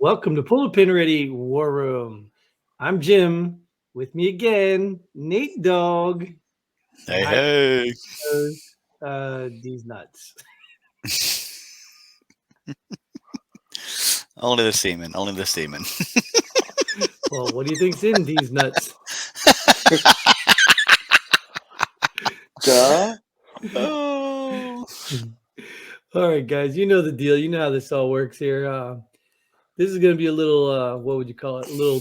Welcome to Pull a Pin Ready War Room. I'm Jim. With me again, Nate Dog. And Hey, hi, hey. these nuts. Only the semen. Only the semen. Well, what do you think's in these nuts? Duh. Oh. All right, guys, you know the deal. You know how this all works here. This is going to be a little, what would you call it? A little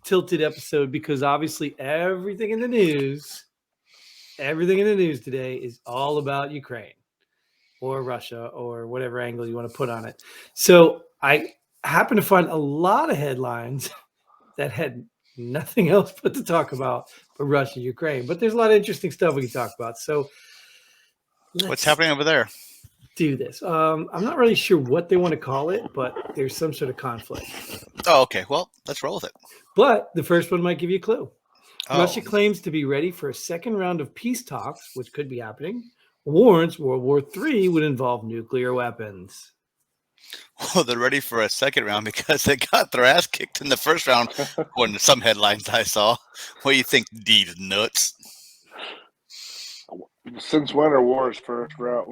tilted episode because obviously everything in the news today is all about Ukraine or Russia or whatever angle you want to put on it. So I happen to find a lot of headlines that had nothing else but to talk about but Russia, Ukraine. But there's a lot of interesting stuff we can talk about. So What's let's happening over there? do this. I'm not really sure what they want to call it, but there's some sort of conflict. Oh, okay. Well, let's roll with it. But the first one might give you a clue. Oh. Russia claims to be ready for a second round of peace talks, which could be happening. Warns World War III would involve nuclear weapons. Well, they're ready for a second round because they got their ass kicked in the first round, according to some headlines I saw. What do you think, these nuts? Since when are wars first round?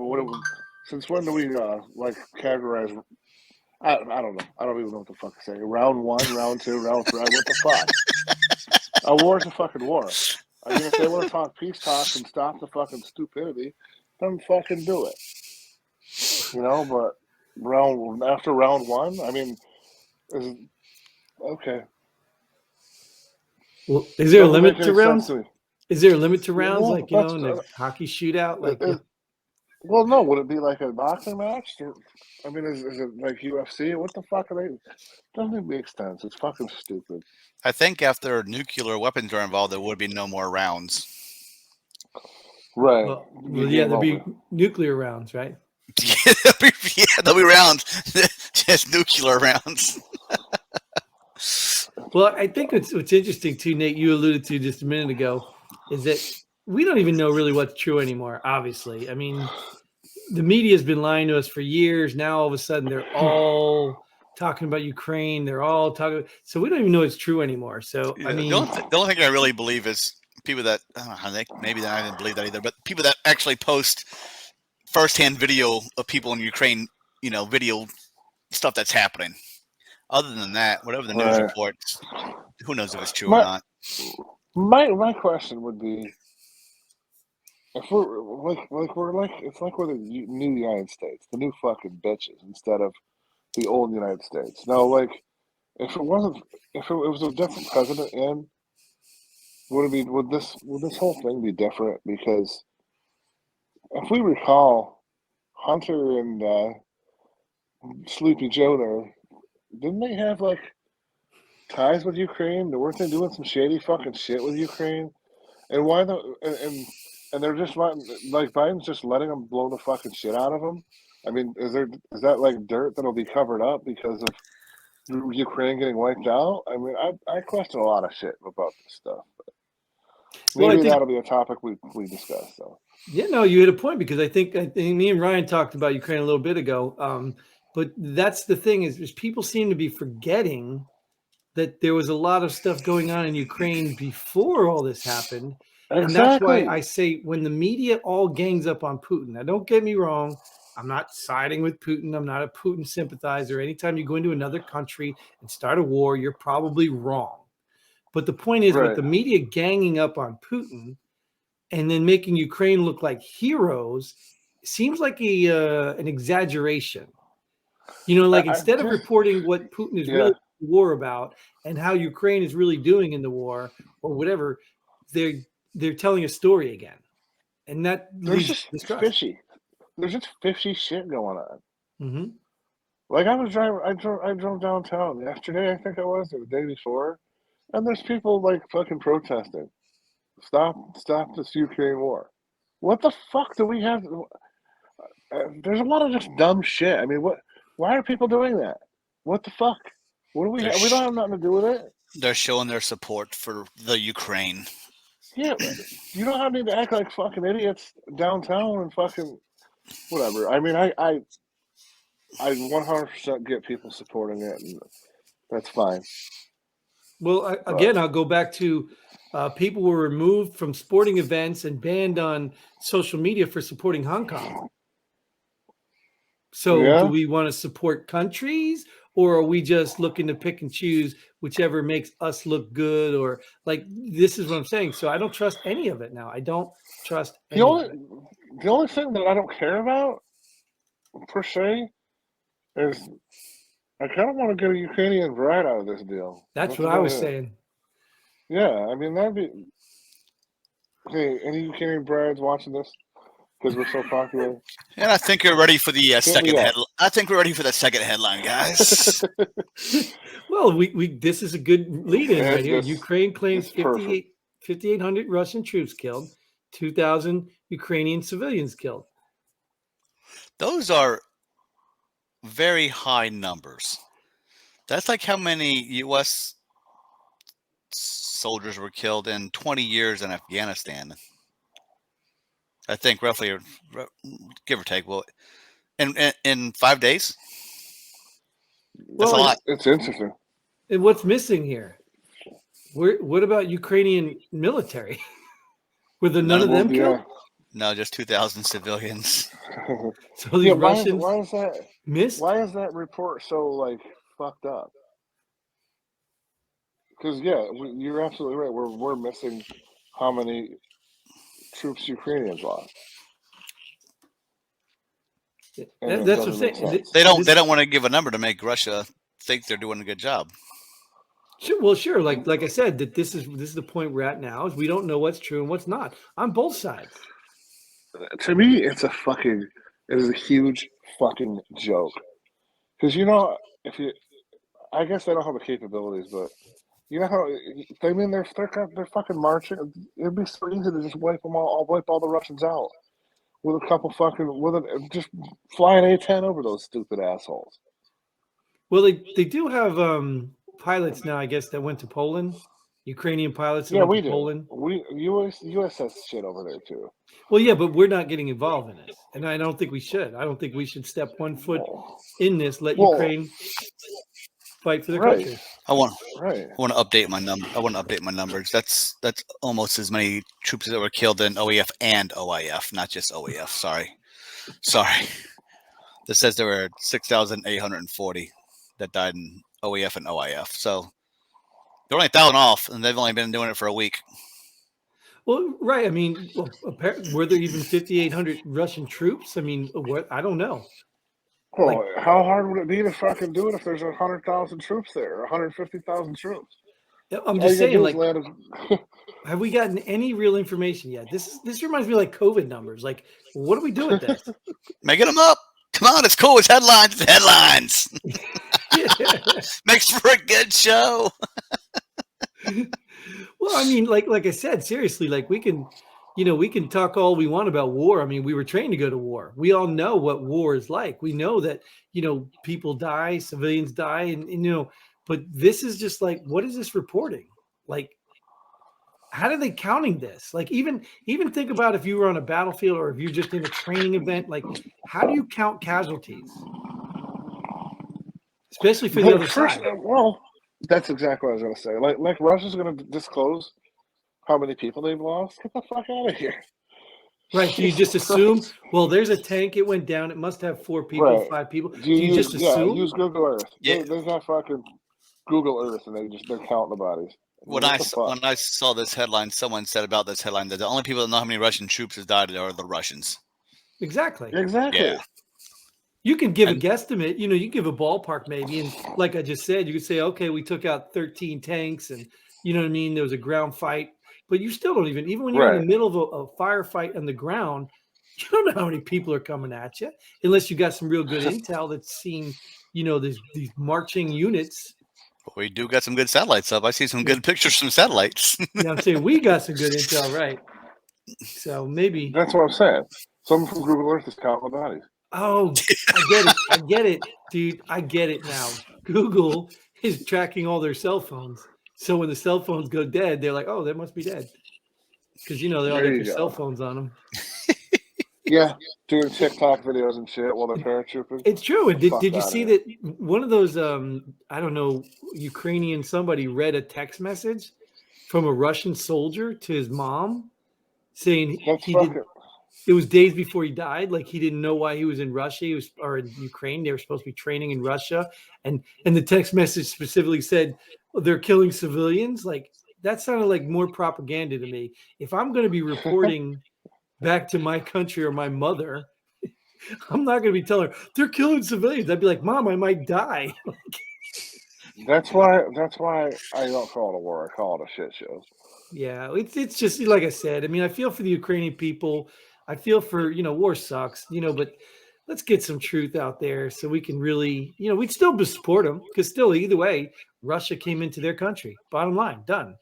Since when do we categorize? I don't know. I don't even know what the fuck to say. Round one, round two, round three. What the fuck? A war's a fucking war. I mean, if they want to talk peace talks and stop the fucking stupidity, then fucking do it. You know, but after round one, I mean, okay. Well, is there a Doesn't limit make to any rounds? sense to me. Is there a limit to rounds, Well, like in a hockey shootout? Like, well, no. Would it be like a boxing match? I mean, is it like UFC? What the fuck are they? Doesn't even make sense. It's fucking stupid. I think after nuclear weapons are involved, there would be no more rounds. Right. well yeah, there'd be nuclear rounds, right? Yeah, there'll be rounds, just nuclear rounds. Well, I think what's interesting too, Nate, you alluded to just a minute ago, is that we don't even know really what's true anymore. Obviously, I mean, the media has been lying to us for years. Now all of a sudden they're all talking about Ukraine. They're all talking, so we don't even know it's true anymore. So Yeah, I mean, the only thing I really believe is people that maybe I didn't believe that either, but people that actually post firsthand video of people in Ukraine, video stuff that's happening. Other than that, whatever the news reports, who knows if it's true or not. My question would be, if we're it's like we're the new United States, the new fucking bitches instead of the old United States. Now, like, if it was a different president in, would this whole thing be different? Because if we recall, Hunter and Sleepy Joe there, didn't they have like ties with Ukraine? Weren't they doing some shady fucking shit with Ukraine? And why and they're just letting, like, Biden's just letting them blow the fucking shit out of them? I mean, is that like dirt that'll be covered up because of Ukraine getting wiped out? I mean, I question a lot of shit about this stuff. But maybe that'll be a topic we discuss. So. Yeah, no, you hit a point because I think me and Ryan talked about Ukraine a little bit ago. But that's the thing is people seem to be forgetting that there was a lot of stuff going on in Ukraine before all this happened. Exactly. And that's why I say when the media all gangs up on Putin, now don't get me wrong, I'm not siding with Putin. I'm not a Putin sympathizer. Anytime you go into another country and start a war, you're probably wrong. But the point is with the media ganging up on Putin and then making Ukraine look like heroes seems like an exaggeration. Like instead of reporting what Putin is really war about and how Ukraine is really doing in the war or whatever, they're telling a story again, and that there's just fishy. There's just fishy shit going on. Mm-hmm. Like I drove downtown yesterday, I think it was, or the day before, and there's people like fucking protesting. Stop this Ukraine war. What the fuck do we have? There's a lot of just dumb shit. I mean, why are people doing that? What the fuck? What do we have? We don't have nothing to do with it. They're showing their support for the Ukraine. Yeah, you don't have to act like fucking idiots downtown and fucking whatever. I mean, I 100% get people supporting it, That's fine. Well, again, I'll go back to people were removed from sporting events and banned on social media for supporting Hong Kong. So do we want to support countries, or are we just looking to pick and choose whichever makes us look good? Or like, this is what I'm saying. So I don't trust any of it now. I don't trust any of it. The only thing that I don't care about, per se, is I kind of want to get a Ukrainian bride out of this deal. That's what I was saying. Yeah, I mean, that'd be... Hey, any Ukrainian brides watching this? Because we're so popular. And I think you're ready for the second headline. I think we're ready for the second headline, guys. Well, we this is a good lead-in right here. Ukraine claims 5,800 Russian troops killed, 2,000 Ukrainian civilians killed. Those are very high numbers. That's like how many U.S. soldiers were killed in 20 years in Afghanistan. I think roughly, give or take. Well, in 5 days, that's a lot. It's interesting. And what's missing here? What about Ukrainian military? Were there none of them killed? No, just 2,000 civilians. So these Russians why is that missed? Why is that report so fucked up? Because you're absolutely right. We're missing how many troops Ukrainians lost. That's what I'm saying. They don't want to give a number to make Russia think they're doing a good job. Sure. Like I said, that this is the point we're at now, is we don't know what's true and what's not on both sides. To me, it is a huge fucking joke. Because I guess they don't have the capabilities, but you know how they're fucking marching. It'd be so easy to just wipe all the Russians out with a couple just fly an A-10 over those stupid assholes. Well, they do have pilots now, I guess, that went to Poland. Ukrainian pilots that went to Poland. U.S. has shit over there too. Well, yeah, but we're not getting involved in it, and I don't think we should. I don't think we should step one foot in this. Let Ukraine fight for their country. I want to update my number. I want to update my numbers. That's almost as many troops that were killed in OEF and OIF, not just OEF. Sorry. This says there were 6,840 that died in OEF and OIF. So they're only 1,000 off, and they've only been doing it for a week. Well, right. I mean, were there even 5,800 Russian troops? I mean, I don't know. Well, how hard would it be to fucking do it if there's 100,000 troops there, 150,000 troops? I'm just saying, have we gotten any real information yet? This reminds me of COVID numbers. What do we do with this? Making them up. Come on, it's cool. It's headlines. It's headlines. Makes for a good show. Well, I mean, like I said, seriously, we can talk all we want about war. I mean, we were trained to go to war. We all know what war is like. We know that, people die, civilians die, and but this is just what is this reporting? How are they counting this? Even think about if you were on a battlefield or if you're just in a training event, how do you count casualties? Especially for the other side. Well, that's exactly what I was going to say. Russia's going to disclose how many people they've lost. Get the fuck out of here. Right. So you just assume, well, there's a tank. It went down. It must have 4 people, 5 people. Do you just assume? Yeah, use Google Earth. Yeah. They got fucking Google Earth, and they're counting the bodies. When I saw this headline, someone said about this headline that the only people that know how many Russian troops have died are the Russians. Exactly. Yeah. You can give a guesstimate, you give a ballpark maybe. And like I just said, you could say, okay, we took out 13 tanks and you know what I mean? There was a ground fight, but you still don't even when you're in the middle of a firefight on the ground, you don't know how many people are coming at you unless you got some real good intel that's seen, these marching units. We do got some good satellites up. I see some good pictures from satellites. Yeah, I'm saying we got some good intel, right? So maybe. That's what I'm saying. Someone from Google Earth is counting the bodies. Oh, I get it, dude. I get it now. Google is tracking all their cell phones. So when the cell phones go dead, they're like, oh, they must be dead. Because, they all got their cell phones on them. Yeah, doing TikTok videos and shit while they're paratrooping. It's true. And Fuck did you outta see here. that one of those I don't know, Ukrainian somebody read a text message from a Russian soldier to his mom saying That's he did fucking. it was days before he died, like he didn't know why he was in Russia, he was or in Ukraine, they were supposed to be training in Russia, and the text message specifically said, "Oh, they're killing civilians." Like that sounded like more propaganda to me. If I'm going to be reporting back to my country or my mother, I'm not going to be telling her they're killing civilians. I'd be like, "Mom, I might die." That's why I don't call it a war. I call it a shit show. Yeah, it's just like I said. I mean, I feel for the Ukrainian people. I feel for war sucks, but let's get some truth out there so we can really, we'd still support them because still either way, Russia came into their country. Bottom line, done.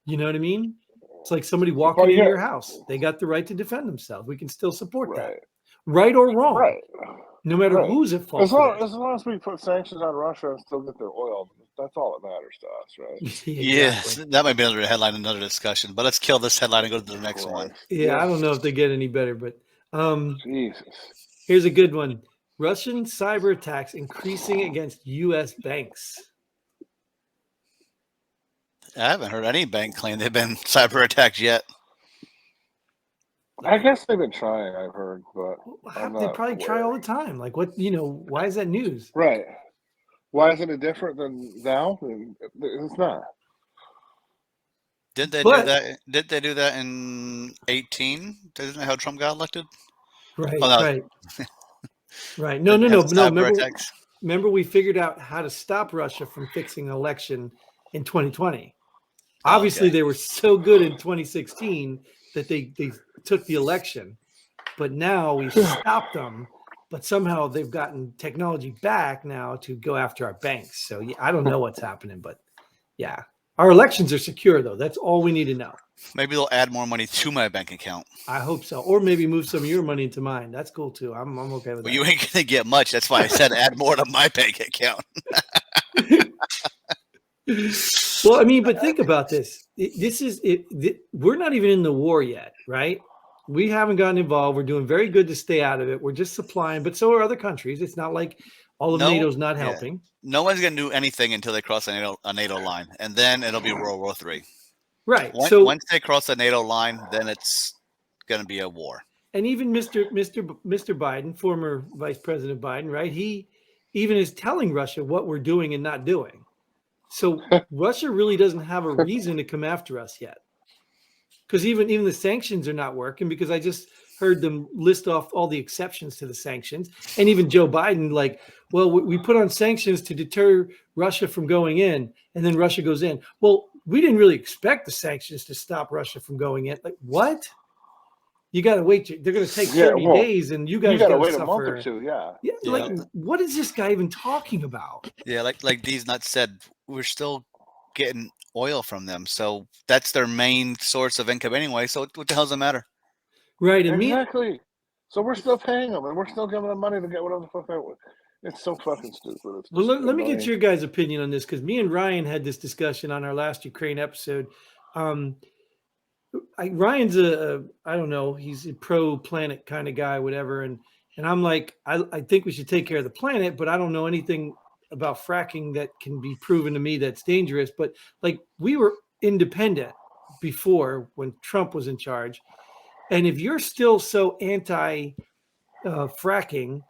You know what I mean? It's like somebody But walking into yeah, your house. They got the right to defend themselves. We can still support that, right, right or wrong, right, no matter right. who's at fault As for that. long as we put sanctions on Russia and still get their oil, that's all that matters to us, right? Yes, Exactly. that might be another headline, another discussion. But let's kill this headline and go to the next one. Christ. Yeah, I don't know if they get any better, but Jesus. here's a good one. Russian cyber attacks increasing against U.S. banks. I haven't heard any bank claim they've been cyber attacked yet. I guess they've been trying, I've heard, but I'm They not probably try aware. all the time. Like what, why is that news? Right. Why isn't it different than now? It's not. Did they But- do that? Did they do that in 18? Isn't that how Trump got elected? Right, Oh, no. right. Right. No. Didn't have cyber Remember, attacks? remember we figured out how to stop Russia from fixing an election in 2020. Oh, Obviously, okay. they were so good in 2016 that they took the election. But now we've stopped them. But somehow they've gotten technology back now to go after our banks. So yeah, I don't know what's happening, but yeah. Our elections are secure, though. That's all we need to know. Maybe they'll add more money to my bank account. I hope so. Or maybe move some of your money into mine. That's cool, too. I'm okay with Well, that. you ain't going to get much. That's why I said add more to my bank account. Well, I mean, but think about this. We're not even in the war yet, right? We haven't gotten involved. We're doing very good to stay out of it. We're just supplying, but so are other countries. It's not like all of NATO's not helping. No one's going to do anything until they cross a NATO line, and then it'll be World War III. Right. Once they cross the NATO line, then it's going to be a war. And even Mr. Biden, former Vice President Biden, right? He even is telling Russia what we're doing and not doing. So Russia really doesn't have a reason to come after us yet. Because even the sanctions are not working, because I just heard them list off all the exceptions to the sanctions. And even Joe Biden, like, well, we put on sanctions to deter Russia from going in, and then Russia goes in. Well, we didn't really expect the sanctions to stop Russia from going in. Like, what? You got to wait. They're going to take 30 days, and you guys got to wait suffer. a month or two, yeah. Like, what is this guy even talking about? Yeah, like these nuts said, we're still getting oil from them, so that's their main source of income anyway. So what the hell does it matter? Right, and exactly. So we're still paying them, and we're still giving them money to get whatever the fuck they want. It's so fucking stupid. Well, let me get your guys' opinion on this, because me and Ryan had this discussion on our last Ukraine episode. Ryan's I don't know, he's a pro-planet kind of guy, whatever, and I'm like, I think we should take care of the planet, but I don't know anything about fracking that can be proven to me that's dangerous. But like, we were independent before when Trump was in charge, and if you're still so anti fracking,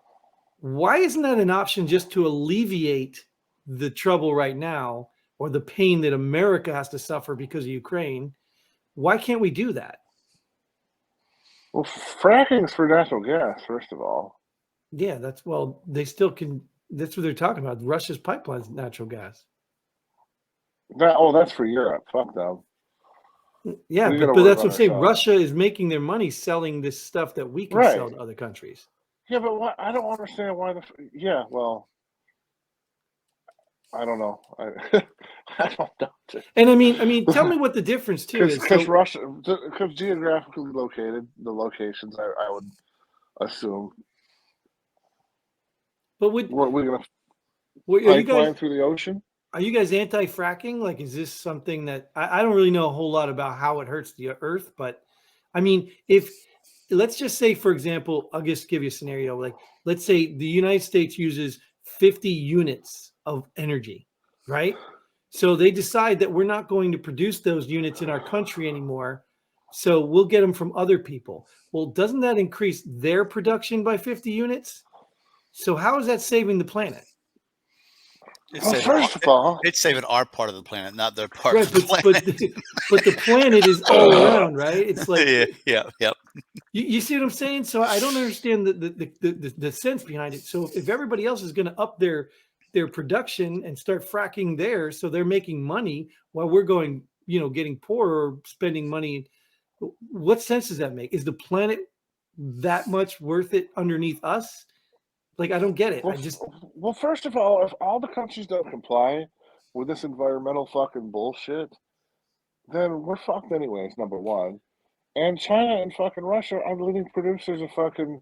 why isn't that an option just to alleviate the trouble right now, or the pain that America has to suffer because of Ukraine? Why can't we do that? Well, fracking's for natural gas, first of all. Yeah, they still can. That's what they're talking about. Russia's pipelines, natural gas. That's for Europe. Fuck them. Yeah, but that's what I'm saying. Russia is making their money selling this stuff that we can sell to other countries. Yeah, but I don't understand why well, I don't know. I don't know. And I mean, tell me what the difference too is. Because Russia, because geographically located, the locations, I would assume. But we're gonna pipeline through the ocean? Are you guys anti-fracking? Like, is this something that I don't really know a whole lot about how it hurts the earth? But I mean, if let's just say, for example, I'll just give you a scenario. Like, let's say the United States uses 50 units of energy, right? So they decide that we're not going to produce those units in our country anymore. So we'll get them from other people. Well, doesn't that increase their production by 50 units? So how is that saving the planet? It's first of all, it's saving our part of the planet, not their part Right, of the planet. but the planet is all around, right? It's like yeah. you see what I'm saying? So I don't understand the sense behind it. So if everybody else is going to up their production and start fracking there, so they're making money while we're going, getting poorer or spending money, what sense does that make? Is the planet that much worth it underneath us? Like, I don't get it. Well, first of all, if all the countries don't comply with this environmental fucking bullshit, then we're fucked anyways, number one. And China and fucking Russia are the leading producers of fucking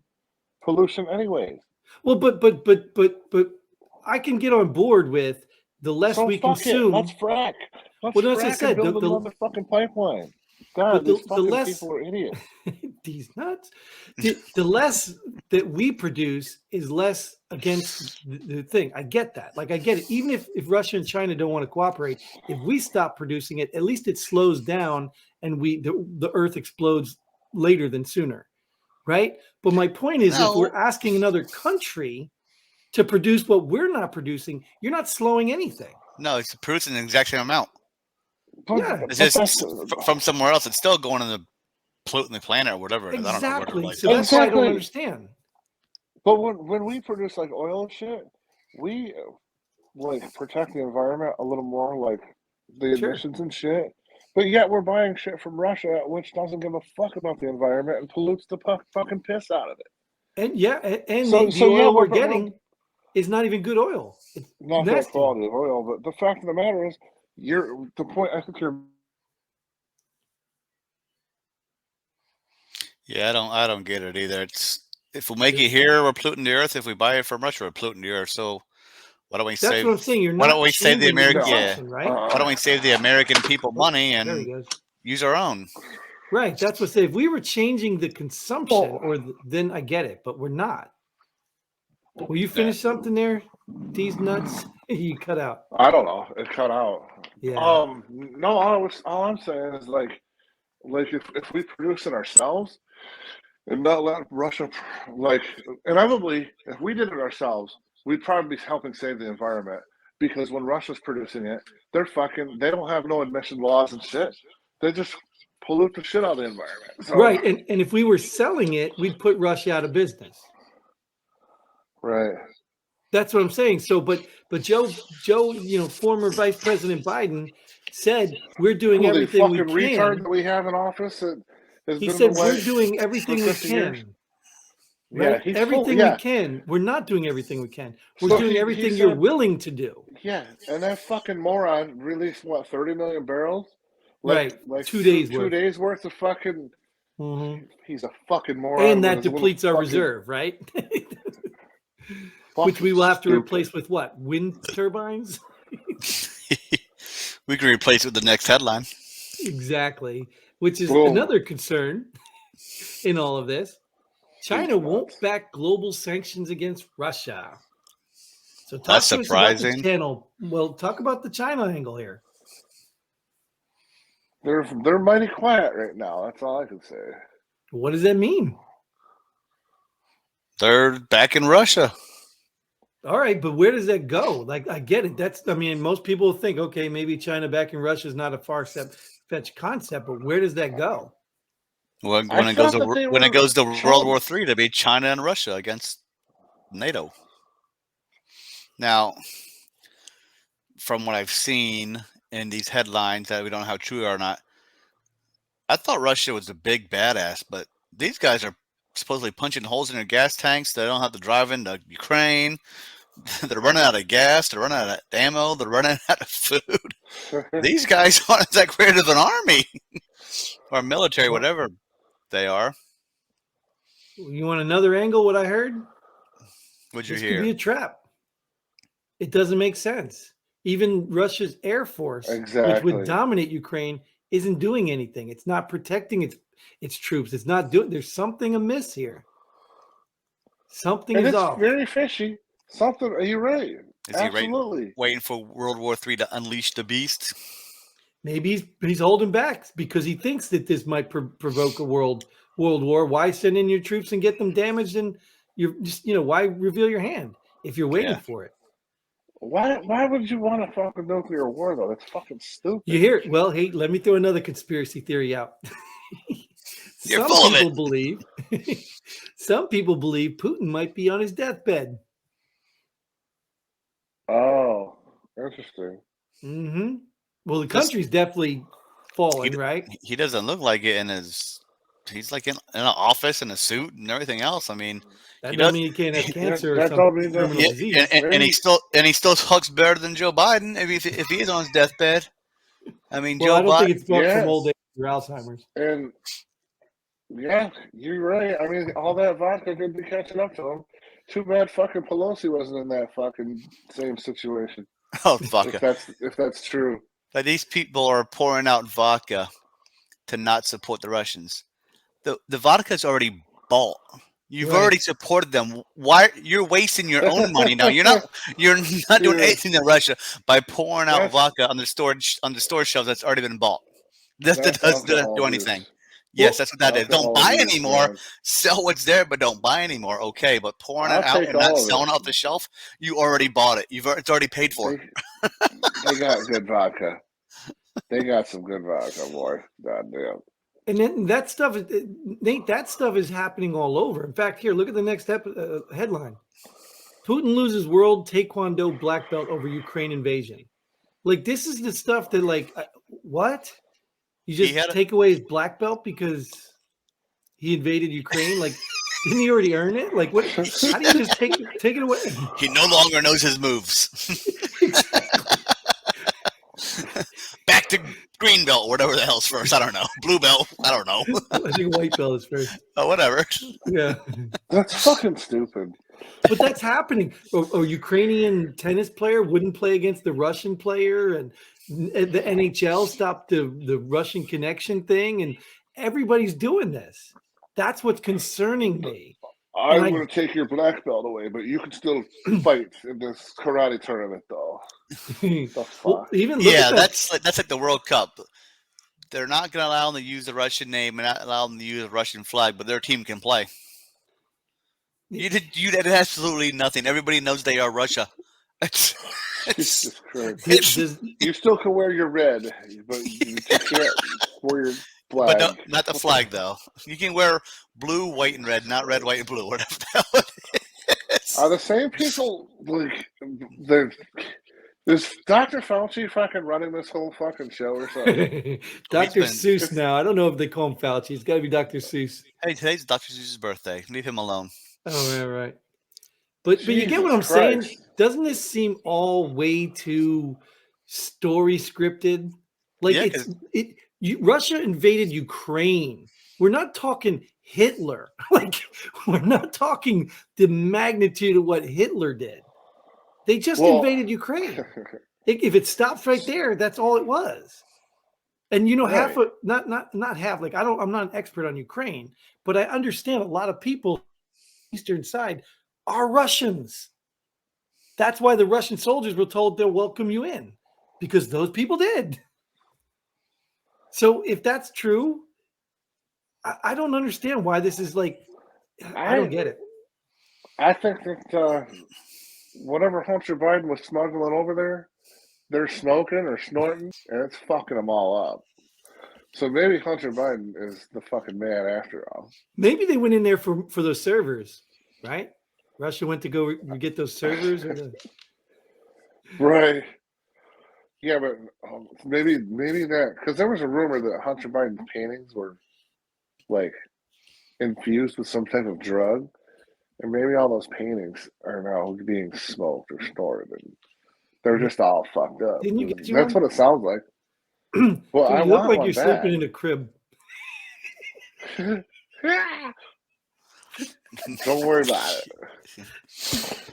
pollution anyways. Well, but I can get on board with the less So we fuck it. consume. Let's frack. Let's Well, that's what I frack said. and build another fucking pipeline. God, But these the fucking less people are idiots. these nuts, the less that we produce is less against the thing. I get that. Like, I get it. Even if Russia and China don't want to cooperate, if we stop producing it, at least it slows down and the Earth explodes later than sooner, right? But my point is, if we're asking another country to produce what we're not producing, you're not slowing anything. No, it's producing the exact same amount. Yeah, it's just from somewhere else. It's still going in the polluting the planet or whatever. Exactly. I don't know so that's why I don't understand. But when we produce like oil and shit, we like protect the environment a little more, like the emissions and shit. But yet we're buying shit from Russia, which doesn't give a fuck about the environment and pollutes the fucking piss out of it. And the oil we're getting is not even good oil. It's not that quality of oil. But the fact of the matter is, the point. I think you're. Yeah, I don't get it either. It's if we make it here, we're polluting the earth. If we buy it from Russia, we're polluting the earth. So why don't we save? That's what I'm saying. You're not. Why don't we save the American? Right? Why don't we save the American people money and use our own? Right. That's what. Say if we were changing the consumption, then I get it, but we're not. Will you finish something there? These nuts. You cut out. I don't know. It cut out. Yeah. No. All I'm saying is like if we produce it ourselves and not let Russia, like inevitably, if we did it ourselves, we'd probably be helping save the environment because when Russia's producing it, they don't have no emission laws and shit. They just pollute the shit out of the environment. So, right. And if we were selling it, we'd put Russia out of business. Right. That's what I'm saying. So, but Joe, former Vice President Biden said we're doing everything we can. Retard that we have in office. He said we're doing everything we can. Years. Right? Yeah, everything we can. We're not doing everything we can. We're doing everything you're willing to do. Yeah, and that fucking moron released 30 million barrels? Like 2 days worth. 2 days worth of fucking. Mm-hmm. He's a fucking moron. And that depletes our reserve, right? Which we will have to replace with what? Wind turbines? We can replace it with the next headline. Exactly. Which is another concern in all of this. China won't back global sanctions against Russia. So that's surprising. Well, talk about the China angle here. They're mighty quiet right now. That's all I can say. What does that mean? They're back in Russia. All right, but where does that go? Like, I get it. Most people think, okay, maybe China back in Russia is not a far-fetched concept, but where does that go? Well, when it goes to World War III, to be China and Russia against NATO. Now, from what I've seen in these headlines that we don't know how true or not, I thought Russia was a big badass, but these guys are supposedly punching holes in their gas tanks. They don't have to drive into Ukraine. They're running out of gas. They're running out of ammo. They're running out of food. These guys aren't that great of an army or military, whatever they are. You want another angle? What I heard? What'd you hear? This could be a trap. It doesn't make sense. Even Russia's air force, which would dominate Ukraine, isn't doing anything. It's not protecting its troops. It's not doing. There's something amiss here. Something And is it's off. very fishy. Something. You're right. Is he right, Absolutely. waiting for World War III to unleash the beast? Maybe he's holding back because he thinks that this might provoke a world war. Why send in your troops and get them damaged? And you're just, why reveal your hand if you're waiting for it? Why would you want a fucking nuclear war though? That's fucking stupid. You hear it? Well, hey, let me throw another conspiracy theory out. You're full of it. Some people believe Putin might be on his deathbed. Oh, interesting. Mm-hmm. Well, the country's definitely falling, right? He doesn't look like it he's like in an office in a suit and everything else. I mean, that doesn't mean he can't have cancer or some terminal disease. And he still looks better than Joe Biden if he is on his deathbed. I mean, well, Joe I don't Biden, think it's from old age or Alzheimer's. And yeah, you're right. I mean, all that vodka could be catching up to him. Too bad fucking Pelosi wasn't in that fucking same situation. Oh, vodka. If that's true. But these people are pouring out vodka to not support the Russians. The vodka's already bought. You've already supported them. Why you're wasting your own money now? You're not doing anything to Russia by pouring out vodka on the store shelves that's already been bought. That doesn't do anything. Yes, that's what that is. Don't buy anymore. Sell what's there, but don't buy anymore. Okay, but pouring it out and not selling off the shelf, you already bought it. It's already paid for. They got good vodka. They got some good vodka, boy. Goddamn. And then that stuff, Nate, that stuff is happening all over. In fact, here, look at the next headline. Putin loses world taekwondo black belt over Ukraine invasion. Like, this is the stuff that, like, what? You just take away his black belt because he invaded Ukraine? Like, didn't he already earn it? Like, what? How do you just take it away? He no longer knows his moves. Back to green belt, whatever the hell's first. I don't know. Blue belt. I don't know. I think white belt is first. Oh, whatever. Yeah. That's fucking stupid. But that's happening. A Ukrainian tennis player wouldn't play against the Russian player, and the NHL stopped the Russian connection thing, and everybody's doing this. That's what's concerning me. I'm going to take your black belt away, but you can still fight in this karate tournament, though. Well, that's like the World Cup. They're not going to allow them to use the Russian name and not allow them to use the Russian flag, but their team can play. You did absolutely nothing. Everybody knows they are Russia. Jesus Christ. You still can wear your red, but you can't wear your flag. But not the flag, though. You can wear blue, white, and red, not red, white, and blue, whatever the hell it is. Are the same people, like, is Dr. Fauci fucking running this whole fucking show or something? Dr. Seuss now. I don't know if they call him Fauci. It's got to be Dr. Seuss. Hey, today's Dr. Seuss's birthday. Leave him alone. Oh, yeah, right. But you get what I'm saying? Doesn't this seem all way too story scripted? Like, Russia invaded Ukraine. We're not talking Hitler. Like, we're not talking the magnitude of what Hitler did. They just invaded Ukraine. If it stops right there, that's all it was. And not half. Like, I'm not an expert on Ukraine, but I understand a lot of people eastern side are Russians. That's why the Russian soldiers were told they'll welcome you in, because those people did. So if that's true, I don't understand why this is like, I don't get it. I think that whatever Hunter Biden was smuggling over there, they're smoking or snorting, and it's fucking them all up. So maybe Hunter Biden is the fucking man after all. Maybe they went in there for those servers, right? Russia went to go get those servers. Right. Yeah, but maybe that, because there was a rumor that Hunter Biden's paintings were, like, infused with some type of drug, and maybe all those paintings are now being smoked or stored, and they're just all fucked up. Didn't you get That's what it sounds like. Well, I look want like you're sleeping in a crib. Don't worry about it.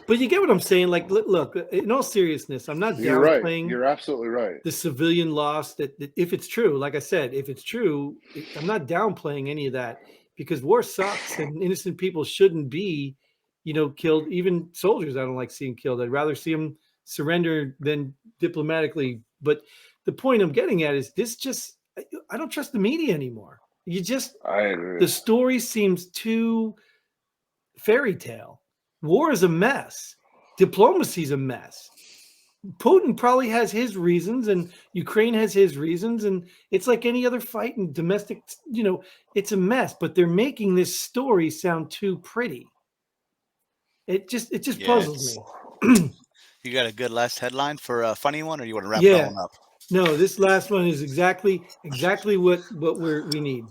But you get what I'm saying. Like, look, in all seriousness, I'm not You're right. downplaying You're absolutely right. the civilian loss. That if it's true, like I said, if it's true, I'm not downplaying any of that, because war sucks and innocent people shouldn't be, killed. Even soldiers, I don't like seeing killed. I'd rather see them surrender than diplomatically. But the point I'm getting at is I don't trust the media anymore. I agree. The story seems too fairy tale. War is a mess. Diplomacy's a mess. Putin probably has his reasons, and Ukraine has his reasons, and it's like any other fight in domestic, it's a mess, but they're making this story sound too pretty. It just puzzles me. You got a good last headline for a funny one, or you want to wrap Yeah. that one up? No, this last one is exactly what we need.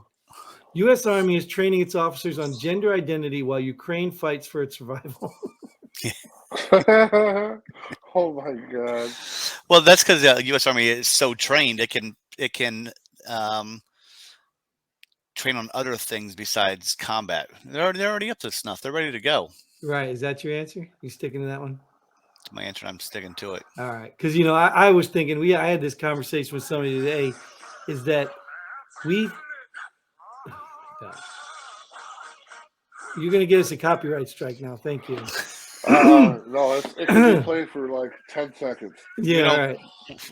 U.S. Army is training its officers on gender identity while Ukraine fights for its survival. Oh my God. Well, that's because the U.S. Army is so trained; it can train on other things besides combat. They're already up to snuff. They're ready to go. Right? Is that your answer? You sticking to that one? That's my answer. I'm sticking to it. All right, because I was thinking I had this conversation with somebody today, is that you're going to get us a copyright strike now. Thank you. No, it can be played for like 10 seconds. Yeah, all right.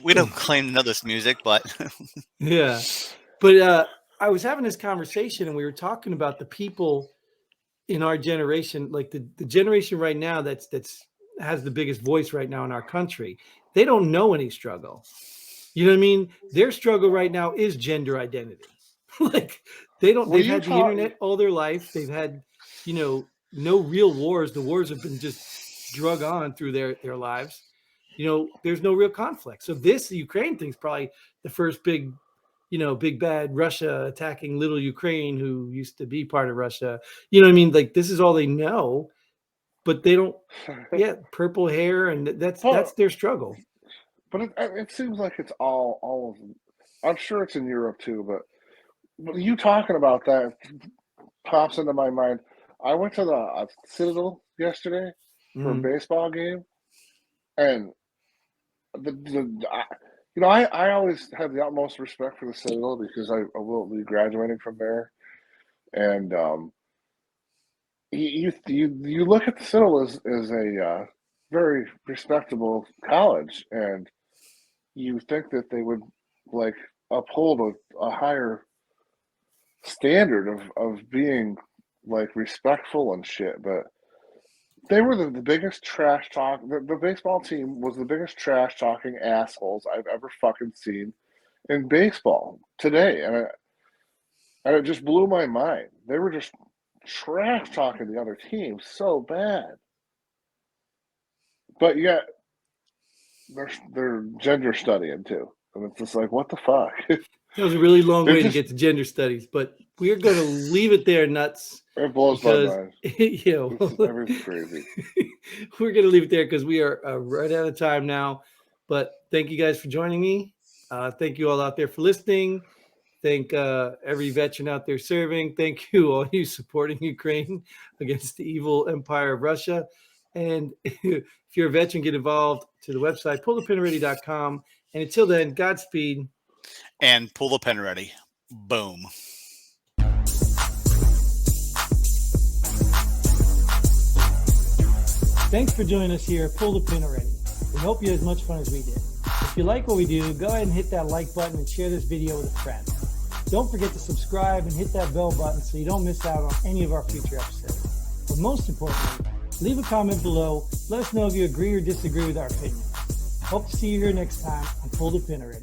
We don't claim to know this music, but yeah. But I was having this conversation, and we were talking about the people in our generation, like the generation right now that's has the biggest voice right now in our country. They don't know any struggle. You know what I mean? Their struggle right now is gender identity. Like they've had the internet all their life. They've had, no real wars. The wars have been just drug on through their lives. There's no real conflict. So the Ukraine thing's probably the first big bad Russia attacking little Ukraine, who used to be part of Russia. You know what I mean? Like this is all they know, but they don't. Yeah, purple hair, and that's their struggle. But it seems like it's all of them. I'm sure it's in Europe too, but you talking about that pops into my mind. I went to the Citadel yesterday for a baseball game, and I always have the utmost respect for the Citadel because I will be graduating from there, and you look at the Citadel as a very respectable college, and you think that they would like uphold a higher standard of being like respectful and shit, but they were the biggest trash talk. The baseball team was the biggest trash talking assholes I've ever fucking seen in baseball today, and it just blew my mind. They were just trash talking the other team so bad, but yet they're gender studying too, and it's just like, what the fuck? That was a really long way to get to gender studies, but we're going to leave it there, nuts. It blows my mind. Everything's crazy. We're going to leave it there because we are right out of time now. But thank you guys for joining me. Thank you all out there for listening. Thank every veteran out there serving. Thank you all you supporting Ukraine against the evil empire of Russia. And if you're a veteran, get involved to the website, pullthepinready.com. And until then, Godspeed. And pull the pen ready. Boom. Thanks for joining us here at Pull the Pin Already. We hope you had as much fun as we did. If you like what we do, go ahead and hit that like button and share this video with a friend. Don't forget to subscribe and hit that bell button so you don't miss out on any of our future episodes. But most importantly, leave a comment below. Let us know if you agree or disagree with our opinion. Hope to see you here next time on Pull the Pin Already.